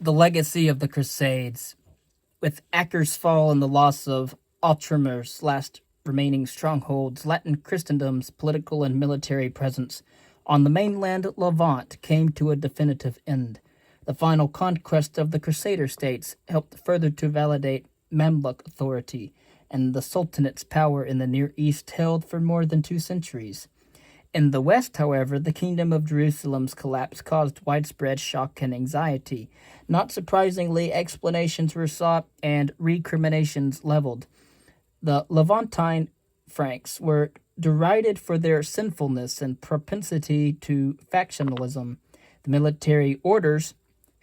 The legacy of the Crusades. With Acre's fall and the loss of Outremer's last remaining strongholds, Latin Christendom's political and military presence on the mainland Levant came to a definitive end. The final conquest of the Crusader states helped further to validate Mamluk authority and the Sultanate's power in the Near East held for more than 2 centuries. In the West, however, the Kingdom of Jerusalem's collapse caused widespread shock and anxiety. Not surprisingly, explanations were sought and recriminations leveled. The Levantine Franks were derided for their sinfulness and propensity to factionalism. The military orders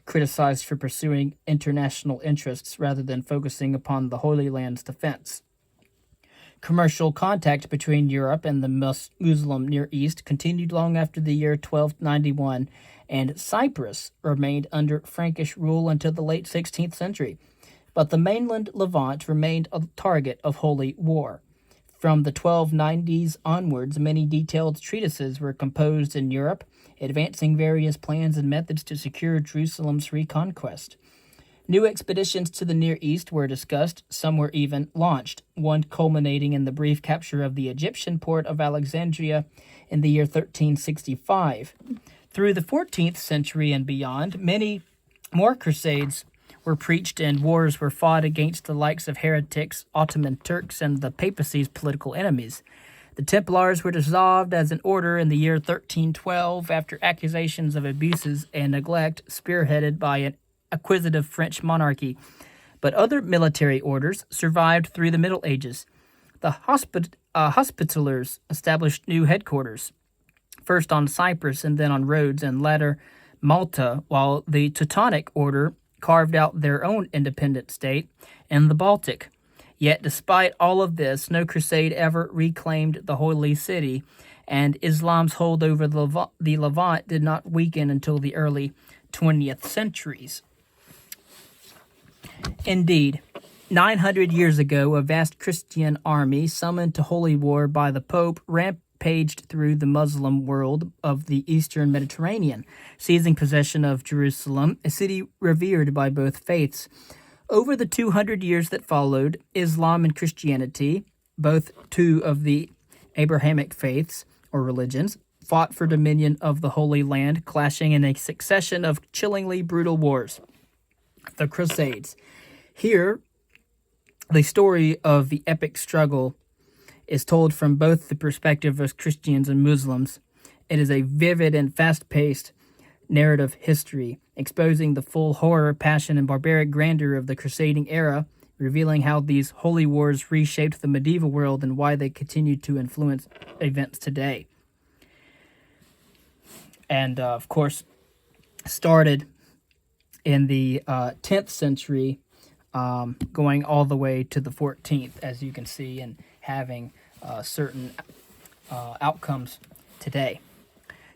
criticized for pursuing international interests rather than focusing upon the Holy Land's defense. Commercial contact between Europe and the Muslim Near East continued long after the year 1291, and Cyprus remained under Frankish rule until the late 16th century. But the mainland Levant remained a target of holy war. From the 1290s onwards, many detailed treatises were composed in Europe, advancing various plans and methods to secure Jerusalem's reconquest. New expeditions to the Near East were discussed, some were even launched, one culminating in the brief capture of the Egyptian port of Alexandria in the year 1365. Through the 14th century and beyond, many more crusades were preached and wars were fought against the likes of heretics, Ottoman Turks, and the papacy's political enemies. The Templars were dissolved as an order in the year 1312 after accusations of abuses and neglect spearheaded by an acquisitive French monarchy, but other military orders survived through the Middle Ages. The Hospitallers established new headquarters, first on Cyprus and then on Rhodes and later Malta, while the Teutonic Order carved out their own independent state in the Baltic. Yet despite all of this, no crusade ever reclaimed the Holy City, and Islam's hold over the Levant did not weaken until the early 20th centuries. Indeed, 900 years ago, a vast Christian army summoned to holy war by the Pope rampaged through the Muslim world of the eastern Mediterranean, seizing possession of Jerusalem, a city revered by both faiths. Over the 200 years that followed, Islam and Christianity, both two of the Abrahamic faiths or religions, fought for dominion of the Holy Land, clashing in a succession of chillingly brutal wars. The Crusades. Here, the story of the epic struggle is told from both the perspective of Christians and Muslims. It is a vivid and fast-paced narrative history, exposing the full horror, passion, and barbaric grandeur of the crusading era, revealing how these holy wars reshaped the medieval world and why they continue to influence events today. And, of course, started in the 10th century, going all the way to the 14th, as you can see, and having certain outcomes today.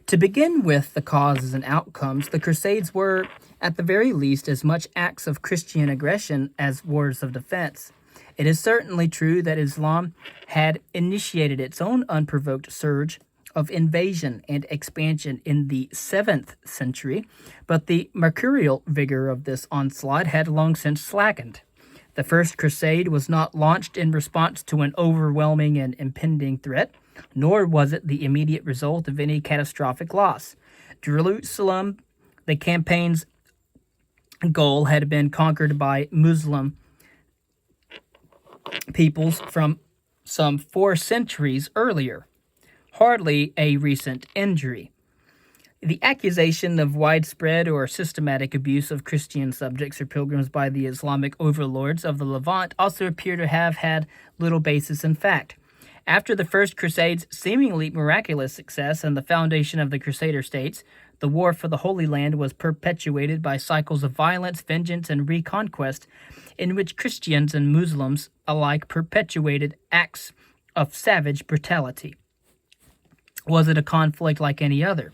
To begin with the causes and outcomes, the Crusades were, at the very least, as much acts of Christian aggression as wars of defense. It is certainly true that Islam had initiated its own unprovoked surge of invasion and expansion in the 7th century, but the mercurial vigor of this onslaught had long since slackened. The First Crusade was not launched in response to an overwhelming and impending threat, nor was it the immediate result of any catastrophic loss. Jerusalem, the campaign's goal, had been conquered by Muslim peoples from some 4 centuries earlier. Hardly a recent injury. The accusation of widespread or systematic abuse of Christian subjects or pilgrims by the Islamic overlords of the Levant also appear to have had little basis in fact. After the First Crusade's seemingly miraculous success and the foundation of the Crusader states, the war for the Holy Land was perpetuated by cycles of violence, vengeance, and reconquest, in which Christians and Muslims alike perpetuated acts of savage brutality. Was it a conflict like any other?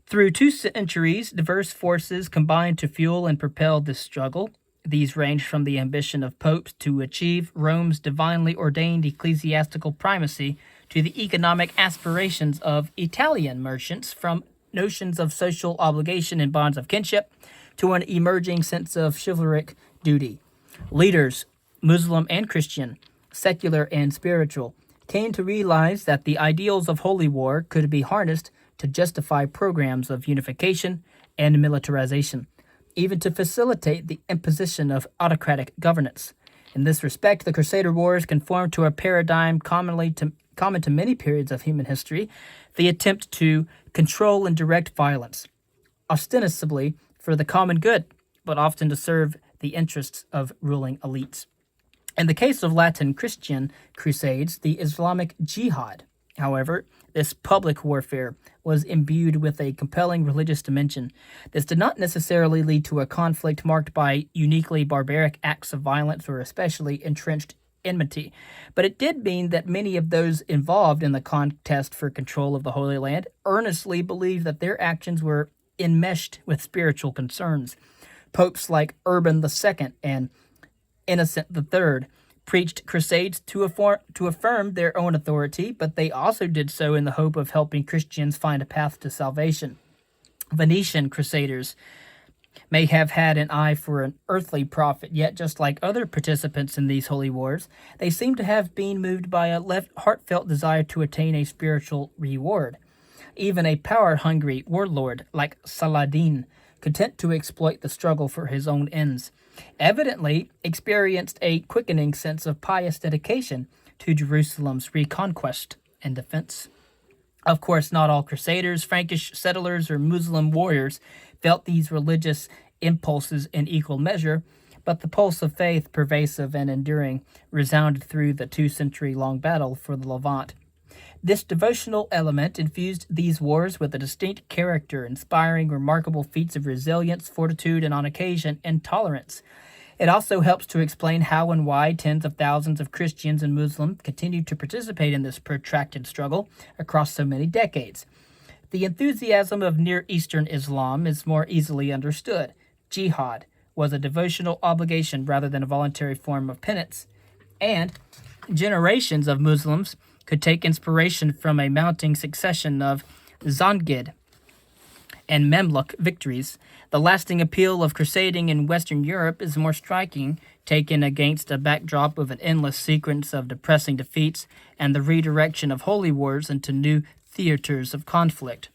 Through 2 centuries, diverse forces combined to fuel and propel this struggle. These ranged from the ambition of popes to achieve Rome's divinely ordained ecclesiastical primacy to the economic aspirations of Italian merchants, from notions of social obligation and bonds of kinship to an emerging sense of chivalric duty. Leaders, Muslim and Christian, secular and spiritual, came to realize that the ideals of holy war could be harnessed to justify programs of unification and militarization, even to facilitate the imposition of autocratic governance. In this respect, the Crusader Wars conformed to a paradigm common to many periods of human history, the attempt to control and direct violence, ostensibly for the common good, but often to serve the interests of ruling elites. In the case of Latin Christian crusades, the Islamic Jihad, however, this public warfare was imbued with a compelling religious dimension. This did not necessarily lead to a conflict marked by uniquely barbaric acts of violence or especially entrenched enmity, but it did mean that many of those involved in the contest for control of the Holy Land earnestly believed that their actions were enmeshed with spiritual concerns. Popes like Urban II and Innocent III preached crusades to affirm their own authority, but they also did so in the hope of helping Christians find a path to salvation. Venetian crusaders may have had an eye for an earthly profit, yet just like other participants in these holy wars, they seem to have been moved by a heartfelt desire to attain a spiritual reward. Even a power-hungry warlord like Saladin, content to exploit the struggle for his own ends, evidently experienced a quickening sense of pious dedication to Jerusalem's reconquest and defense. Of course, not all crusaders, Frankish settlers, or Muslim warriors felt these religious impulses in equal measure, but the pulse of faith, pervasive and enduring, resounded through the 2-century-long battle for the Levant. This devotional element infused these wars with a distinct character, inspiring remarkable feats of resilience, fortitude, and on occasion, intolerance. It also helps to explain how and why tens of thousands of Christians and Muslims continued to participate in this protracted struggle across so many decades. The enthusiasm of Near Eastern Islam is more easily understood. Jihad was a devotional obligation rather than a voluntary form of penance, and generations of Muslims could take inspiration from a mounting succession of Zangid and Memluk victories. The lasting appeal of crusading in Western Europe is more striking, taken against a backdrop of an endless sequence of depressing defeats and the redirection of holy wars into new theaters of conflict.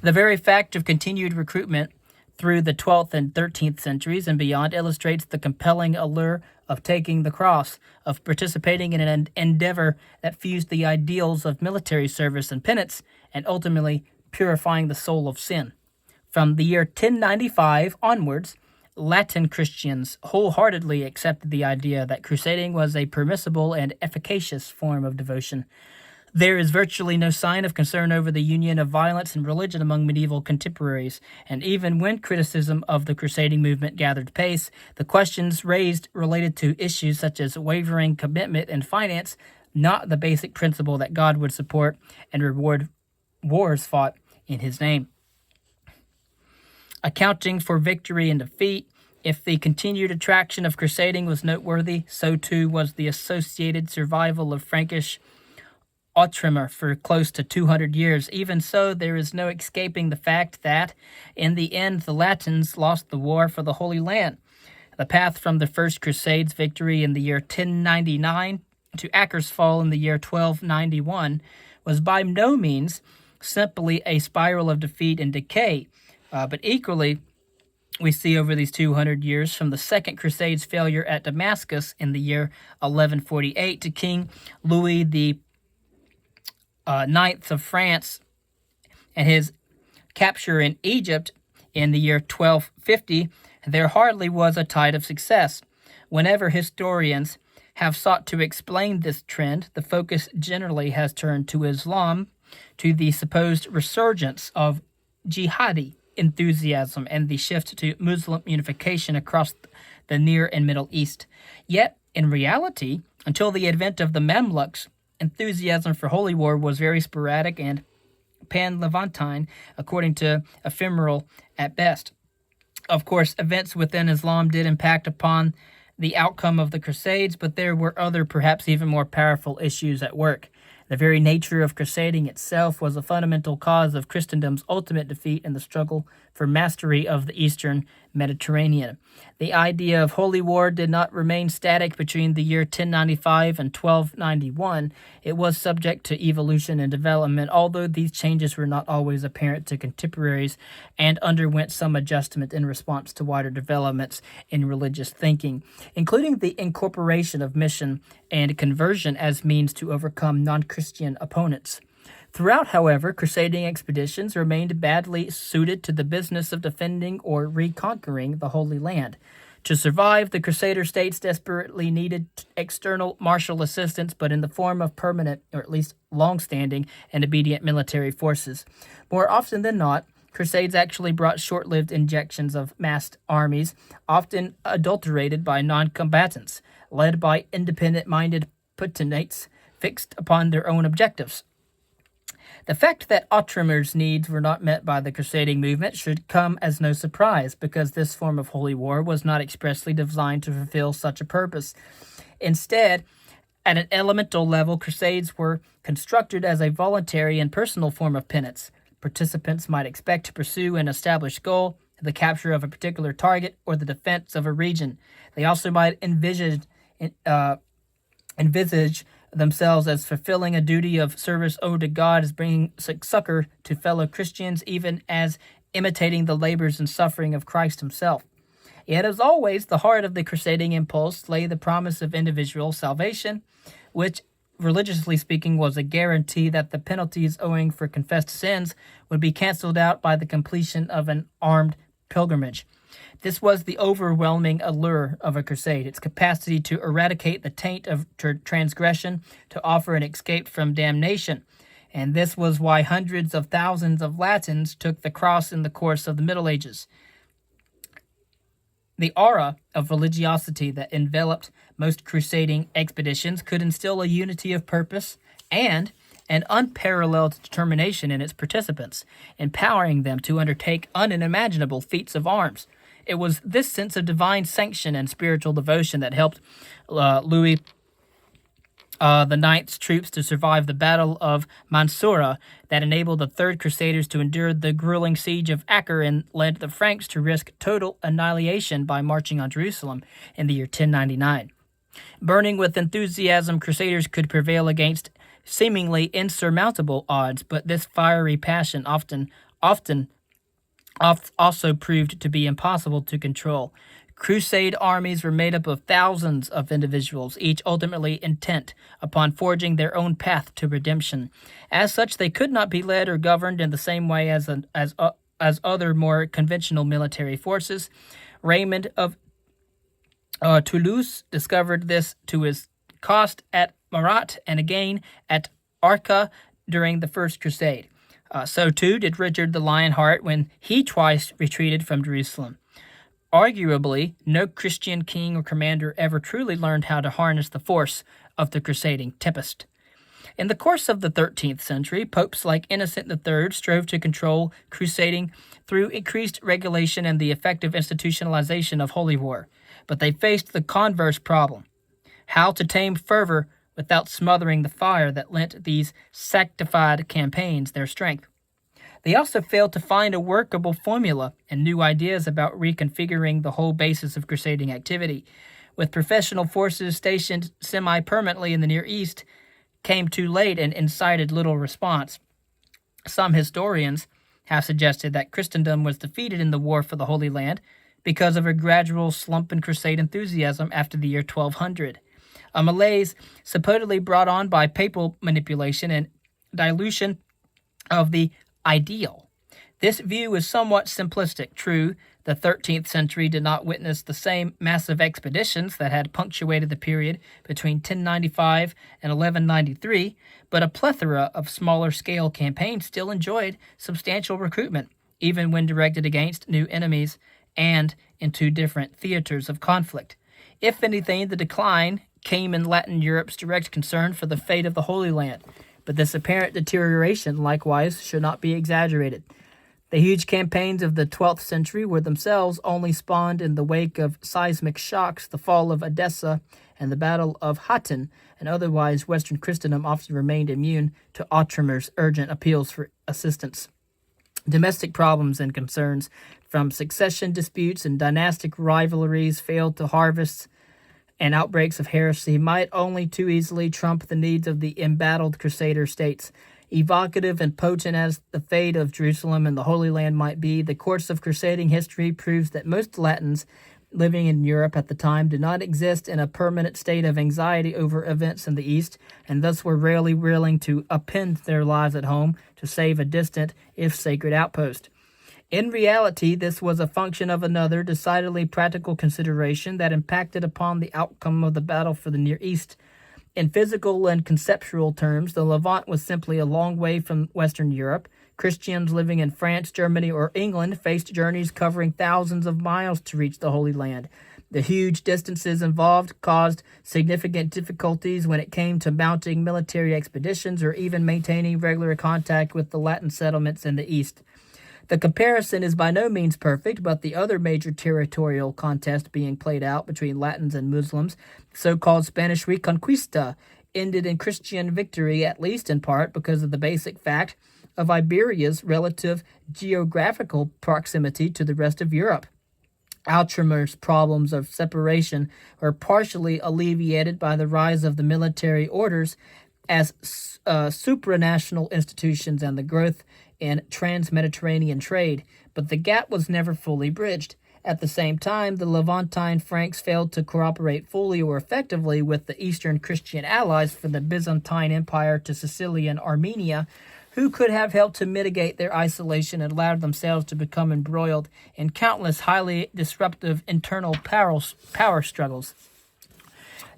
The very fact of continued recruitment through the 12th and 13th centuries and beyond illustrates the compelling allure of taking the cross, of participating in an endeavor that fused the ideals of military service and penance, and ultimately purifying the soul of sin. From the year 1095 onwards, Latin Christians wholeheartedly accepted the idea that crusading was a permissible and efficacious form of devotion. There is virtually no sign of concern over the union of violence and religion among medieval contemporaries, and even when criticism of the crusading movement gathered pace, the questions raised related to issues such as wavering commitment and finance, not the basic principle that God would support and reward wars fought in his name. Accounting for victory and defeat, if the continued attraction of crusading was noteworthy, so too was the associated survival of Frankish Outremer for close to 200 years. Even so, there is no escaping the fact that, in the end, the Latins lost the war for the Holy Land. The path from the First Crusade's victory in the year 1099 to Acre's fall in the year 1291 was by no means simply a spiral of defeat and decay, but equally, we see over these 200 years, from the Second Crusade's failure at Damascus in the year 1148 to King Louis the Ninth of France and his capture in Egypt in the year 1250, there hardly was a tide of success. Whenever historians have sought to explain this trend, the focus generally has turned to Islam, to the supposed resurgence of jihadi enthusiasm and the shift to Muslim unification across the Near and Middle East. Yet, in reality, until the advent of the Mamluks, enthusiasm for holy war was very sporadic and pan-Levantine, according to ephemeral at best. Of course, events within Islam did impact upon the outcome of the Crusades, but there were other, perhaps even more powerful issues at work. The very nature of crusading itself was a fundamental cause of Christendom's ultimate defeat in the struggle for mastery of the eastern Mediterranean. The idea of holy war did not remain static between the year 1095 and 1291. It was subject to evolution and development, although these changes were not always apparent to contemporaries and underwent some adjustment in response to wider developments in religious thinking, including the incorporation of mission and conversion as means to overcome non-Christian opponents. Throughout, however, crusading expeditions remained badly suited to the business of defending or reconquering the Holy Land. To survive, the Crusader states desperately needed external martial assistance, but in the form of permanent, or at least long-standing, and obedient military forces. More often than not, Crusades actually brought short-lived injections of massed armies, often adulterated by non-combatants, led by independent-minded potentates fixed upon their own objectives. The fact that Outremer's needs were not met by the crusading movement should come as no surprise, because this form of holy war was not expressly designed to fulfill such a purpose. Instead, at an elemental level, crusades were constructed as a voluntary and personal form of penance. Participants might expect to pursue an established goal, the capture of a particular target, or the defense of a region. They also might envisage themselves as fulfilling a duty of service owed to God, as bringing succor to fellow Christians, even as imitating the labors and suffering of Christ himself. Yet, as always, the heart of the crusading impulse lay the promise of individual salvation, which, religiously speaking, was a guarantee that the penalties owing for confessed sins would be canceled out by the completion of an armed pilgrimage. This was the overwhelming allure of a crusade, its capacity to eradicate the taint of transgression, to offer an escape from damnation. And this was why hundreds of thousands of Latins took the cross in the course of the Middle Ages. The aura of religiosity that enveloped most crusading expeditions could instill a unity of purpose and an unparalleled determination in its participants, empowering them to undertake unimaginable feats of arms. It was this sense of divine sanction and spiritual devotion that helped Louis the Ninth's troops to survive the Battle of Mansoura, that enabled the Third Crusaders to endure the grueling siege of Acre and led the Franks to risk total annihilation by marching on Jerusalem in the year 1099. Burning with enthusiasm, Crusaders could prevail against seemingly insurmountable odds, but this fiery passion often also proved to be impossible to control. Crusade armies were made up of thousands of individuals, each ultimately intent upon forging their own path to redemption. As such, they could not be led or governed in the same way as other more conventional military forces. Raymond of Toulouse discovered this to his cost at Marat and again at Arca during the First Crusade. So too did Richard the Lionheart when he twice retreated from Jerusalem. Arguably, no Christian king or commander ever truly learned how to harness the force of the crusading tempest. In the course of the 13th century, popes like Innocent III strove to control crusading through increased regulation and the effective institutionalization of holy war. But they faced the converse problem: how to tame fervor without smothering the fire that lent these sanctified campaigns their strength. They also failed to find a workable formula and new ideas about reconfiguring the whole basis of crusading activity. With professional forces stationed semi-permanently in the Near East, came too late and incited little response. Some historians have suggested that Christendom was defeated in the war for the Holy Land because of a gradual slump in crusade enthusiasm after the year 1200. A malaise supposedly brought on by papal manipulation and dilution of the ideal. This view is somewhat simplistic. True, the 13th century did not witness the same massive expeditions that had punctuated the period between 1095 and 1193, but a plethora of smaller-scale campaigns still enjoyed substantial recruitment, even when directed against new enemies and into different theaters of conflict. If anything, the decline came in Latin Europe's direct concern for the fate of the Holy Land, but this apparent deterioration, likewise, should not be exaggerated. The huge campaigns of the 12th century were themselves only spawned in the wake of seismic shocks, the fall of Edessa and the Battle of Hattin, and otherwise Western Christendom often remained immune to Outremer's urgent appeals for assistance. Domestic problems and concerns, from succession disputes and dynastic rivalries failed to harvest, and outbreaks of heresy might only too easily trump the needs of the embattled Crusader states. Evocative and potent as the fate of Jerusalem and the Holy Land might be, the course of crusading history proves that most Latins living in Europe at the time did not exist in a permanent state of anxiety over events in the East, and thus were rarely willing to append their lives at home to save a distant, if sacred, outpost. In reality, this was a function of another, decidedly practical consideration that impacted upon the outcome of the battle for the Near East. In physical and conceptual terms, the Levant was simply a long way from Western Europe. Christians living in France, Germany, or England faced journeys covering thousands of miles to reach the Holy Land. The huge distances involved caused significant difficulties when it came to mounting military expeditions or even maintaining regular contact with the Latin settlements in the East. The comparison is by no means perfect, but the other major territorial contest being played out between Latins and Muslims, so-called Spanish Reconquista, ended in Christian victory, at least in part because of the basic fact of Iberia's relative geographical proximity to the rest of Europe. Outremer's problems of separation were partially alleviated by the rise of the military orders as supranational institutions and the growth in trans-Mediterranean trade, but the gap was never fully bridged. At the same time, the Levantine Franks failed to cooperate fully or effectively with the Eastern Christian allies from the Byzantine Empire to Sicily and Armenia, who could have helped to mitigate their isolation and allowed themselves to become embroiled in countless highly disruptive internal power struggles.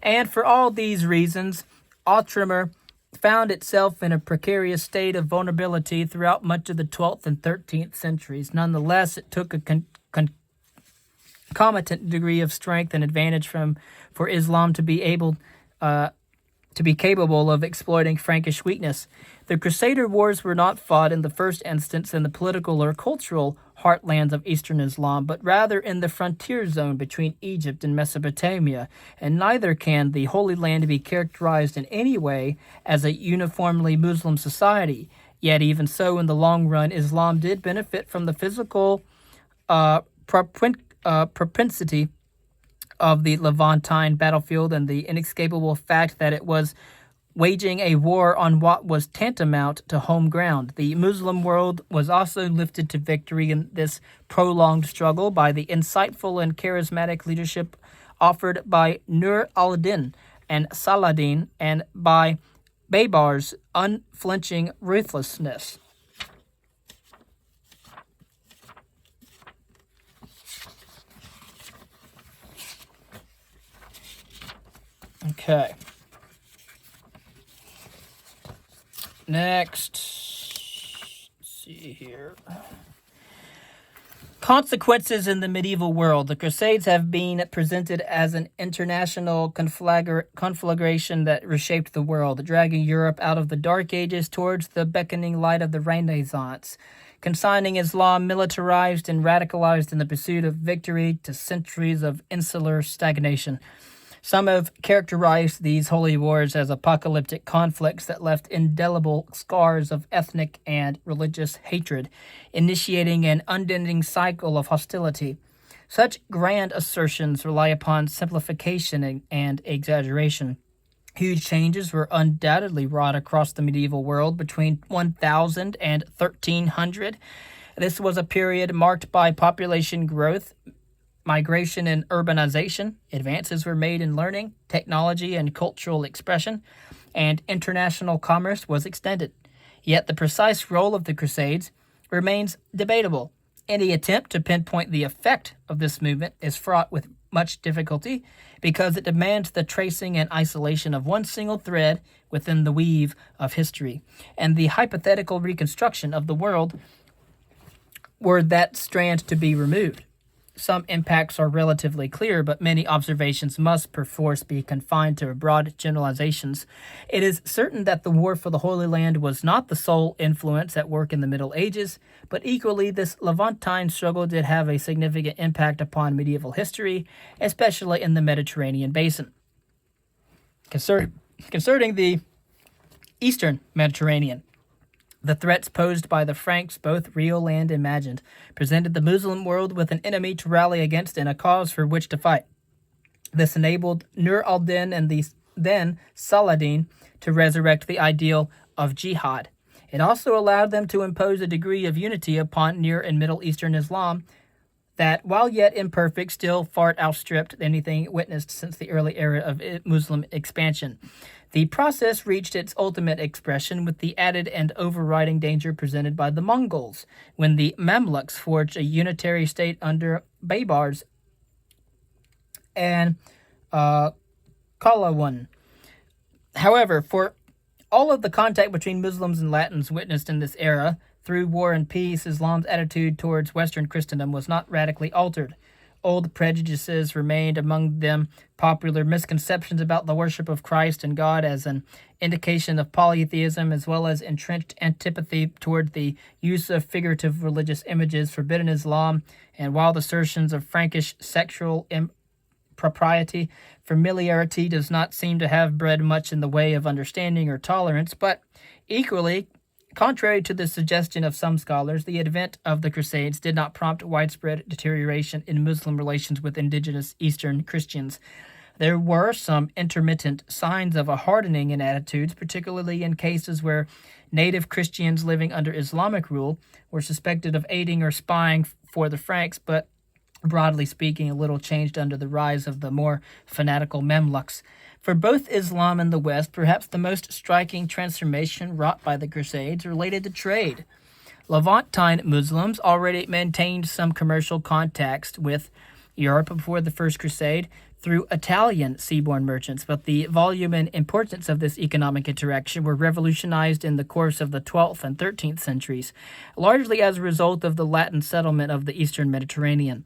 And for all these reasons, Outremer found itself in a precarious state of vulnerability throughout much of the 12th and 13th centuries. Nonetheless, it took a concomitant degree of strength and advantage for Islam to be capable of exploiting Frankish weakness. The Crusader Wars were not fought in the first instance in the political or cultural heartlands of Eastern Islam, but rather in the frontier zone between Egypt and Mesopotamia, and neither can the Holy Land be characterized in any way as a uniformly Muslim society. Yet even so, in the long run, Islam did benefit from the physical propensity of the Levantine battlefield and the inescapable fact that it was waging a war on what was tantamount to home ground. The Muslim world was also lifted to victory in this prolonged struggle by the insightful and charismatic leadership offered by Nur al-Din and Saladin, and by Babar's unflinching ruthlessness. Okay. Next, let's see here. Consequences in the medieval world. The Crusades have been presented as an international conflagration that reshaped the world, dragging Europe out of the Dark Ages towards the beckoning light of the Renaissance, consigning Islam militarized and radicalized in the pursuit of victory to centuries of insular stagnation. Some have characterized these holy wars as apocalyptic conflicts that left indelible scars of ethnic and religious hatred, initiating an unending cycle of hostility. Such grand assertions rely upon simplification and exaggeration. Huge changes were undoubtedly wrought across the medieval world between 1000 and 1300. This was a period marked by population growth, migration and urbanization. Advances were made in learning, technology, and cultural expression, and international commerce was extended. Yet the precise role of the Crusades remains debatable. Any attempt to pinpoint the effect of this movement is fraught with much difficulty because it demands the tracing and isolation of one single thread within the weave of history, and the hypothetical reconstruction of the world were that strand to be removed. Some impacts are relatively clear, but many observations must perforce be confined to broad generalizations. It is certain that the war for the Holy Land was not the sole influence at work in the Middle Ages, but equally this Levantine struggle did have a significant impact upon medieval history, especially in the Mediterranean basin. Concerning the Eastern Mediterranean, the threats posed by the Franks, both real and imagined, presented the Muslim world with an enemy to rally against and a cause for which to fight. This enabled Nur al-Din and the then Saladin to resurrect the ideal of jihad. It also allowed them to impose a degree of unity upon Near and Middle Eastern Islam that, while yet imperfect, still far outstripped anything witnessed since the early era of Muslim expansion. The process reached its ultimate expression with the added and overriding danger presented by the Mongols, when the Mamluks forged a unitary state under Baybars and Kalawan. However, for all of the contact between Muslims and Latins witnessed in this era, through war and peace, Islam's attitude towards Western Christendom was not radically altered. Old prejudices remained, among them popular misconceptions about the worship of Christ and God as an indication of polytheism, as well as entrenched antipathy toward the use of figurative religious images forbidden in Islam, and wild assertions of Frankish sexual impropriety. Familiarity does not seem to have bred much in the way of understanding or tolerance, but equally, contrary to the suggestion of some scholars, the advent of the Crusades did not prompt widespread deterioration in Muslim relations with indigenous Eastern Christians. There were some intermittent signs of a hardening in attitudes, particularly in cases where native Christians living under Islamic rule were suspected of aiding or spying for the Franks, but broadly speaking, a little changed under the rise of the more fanatical Mamluks. For both Islam and the West, perhaps the most striking transformation wrought by the Crusades related to trade. Levantine Muslims already maintained some commercial contacts with Europe before the First Crusade through Italian seaborne merchants, but the volume and importance of this economic interaction were revolutionized in the course of the 12th and 13th centuries, largely as a result of the Latin settlement of the Eastern Mediterranean.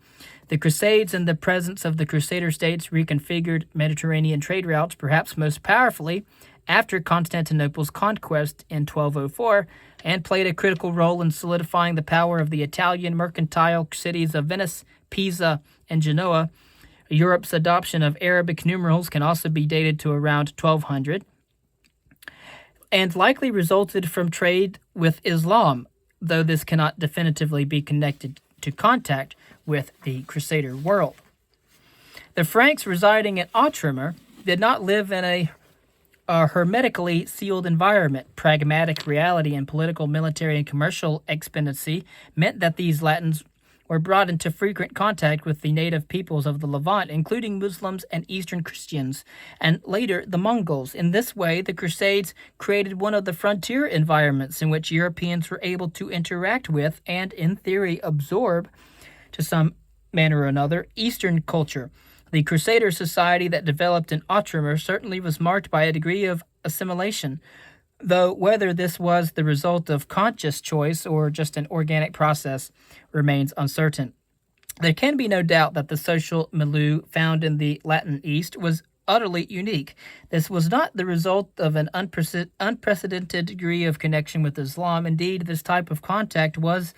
The Crusades and the presence of the Crusader states reconfigured Mediterranean trade routes, perhaps most powerfully after Constantinople's conquest in 1204, and played a critical role in solidifying the power of the Italian mercantile cities of Venice, Pisa, and Genoa. Europe's adoption of Arabic numerals can also be dated to around 1200, and likely resulted from trade with Islam, though this cannot definitively be connected to contact with the Crusader world. The Franks residing at Outremer did not live in a hermetically sealed environment. Pragmatic reality and political, military, and commercial expediency meant that these Latins were brought into frequent contact with the native peoples of the Levant, including Muslims and Eastern Christians, and later the Mongols. In this way, the Crusades created one of the frontier environments in which Europeans were able to interact with and, in theory, absorb, to some manner or another, Eastern culture. The Crusader society that developed in Outremer certainly was marked by a degree of assimilation, though whether this was the result of conscious choice or just an organic process remains uncertain. There can be no doubt that the social milieu found in the Latin East was utterly unique. This was not the result of an unprecedented degree of connection with Islam. Indeed, this type of contact was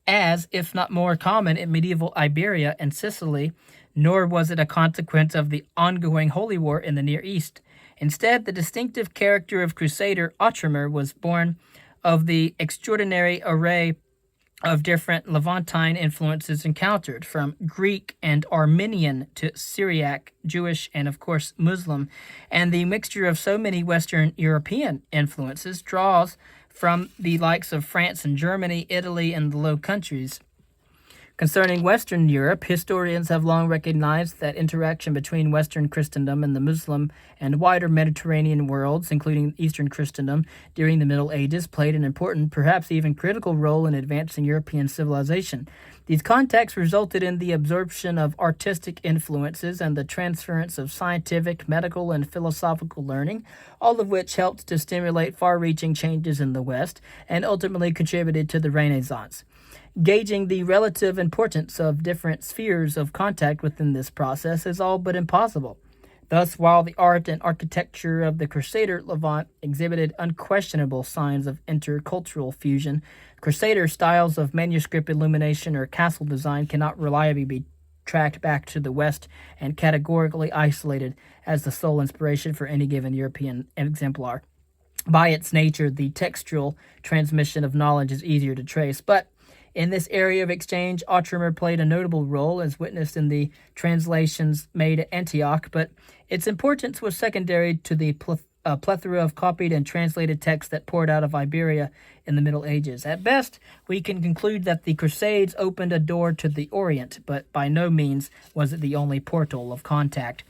as, if not more, common in medieval Iberia and Sicily, nor was it a consequence of the ongoing holy war in the Near East. Instead, the distinctive character of Crusader Outremer was born of the extraordinary array of different Levantine influences encountered, from Greek and Armenian to Syriac, Jewish, and of course Muslim, and the mixture of so many Western European influences draws from the likes of France and Germany, Italy, and the Low Countries. Concerning Western Europe, historians have long recognized that interaction between Western Christendom and the Muslim and wider Mediterranean worlds, including Eastern Christendom, during the Middle Ages played an important, perhaps even critical role in advancing European civilization. These contacts resulted in the absorption of artistic influences and the transference of scientific, medical, and philosophical learning, all of which helped to stimulate far-reaching changes in the West and ultimately contributed to the Renaissance. Gauging the relative importance of different spheres of contact within this process is all but impossible. Thus, while the art and architecture of the Crusader Levant exhibited unquestionable signs of intercultural fusion, Crusader styles of manuscript illumination or castle design cannot reliably be tracked back to the West and categorically isolated as the sole inspiration for any given European exemplar. By its nature, the textual transmission of knowledge is easier to trace, but in this area of exchange, Otrimer played a notable role, as witnessed in the translations made at Antioch, but its importance was secondary to the plethora of copied and translated texts that poured out of Iberia in the Middle Ages. At best, we can conclude that the Crusades opened a door to the Orient, but by no means was it the only portal of contact.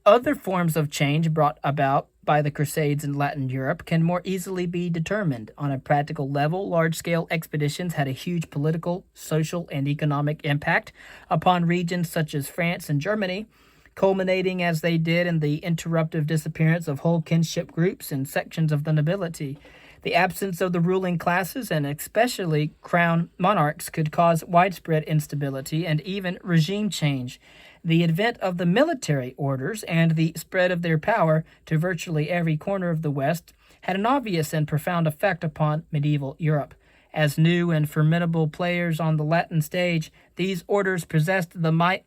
Other forms of change brought about by the Crusades in Latin Europe can more easily be determined. On a practical level, large-scale expeditions had a huge political, social, and economic impact upon regions such as France and Germany, culminating as they did in the interruptive disappearance of whole kinship groups and sections of the nobility. The absence of the ruling classes, and especially crown monarchs, could cause widespread instability and even regime change. The advent of the military orders and the spread of their power to virtually every corner of the West had an obvious and profound effect upon medieval Europe. As new and formidable players on the Latin stage, these orders possessed the might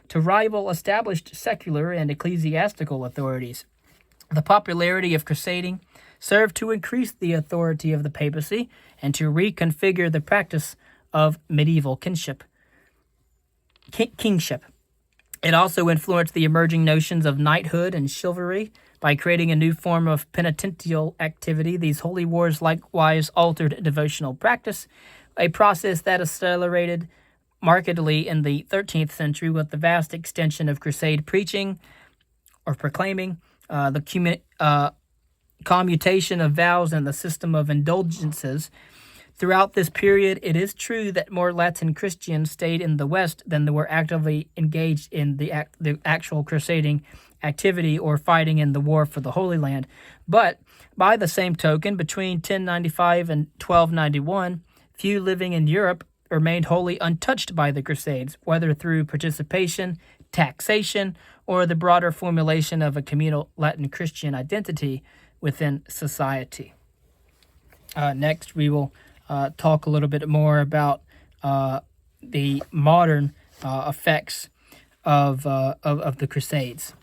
to rival established secular and ecclesiastical authorities. The popularity of crusading served to increase the authority of the papacy and to reconfigure the practice of medieval kingship. It also influenced the emerging notions of knighthood and chivalry by creating a new form of penitential activity. These holy wars likewise altered devotional practice, a process that accelerated markedly in the 13th century with the vast extension of crusade preaching or proclaiming, the commutation of vows, and the system of indulgences. Throughout this period, it is true that more Latin Christians stayed in the West than were actively engaged in the actual crusading activity or fighting in the war for the Holy Land. But by the same token, between 1095 and 1291, few living in Europe remained wholly untouched by the Crusades, whether through participation, taxation, or the broader formulation of a communal Latin Christian identity within society. Next, we will talk a little bit more about the modern effects of the Crusades.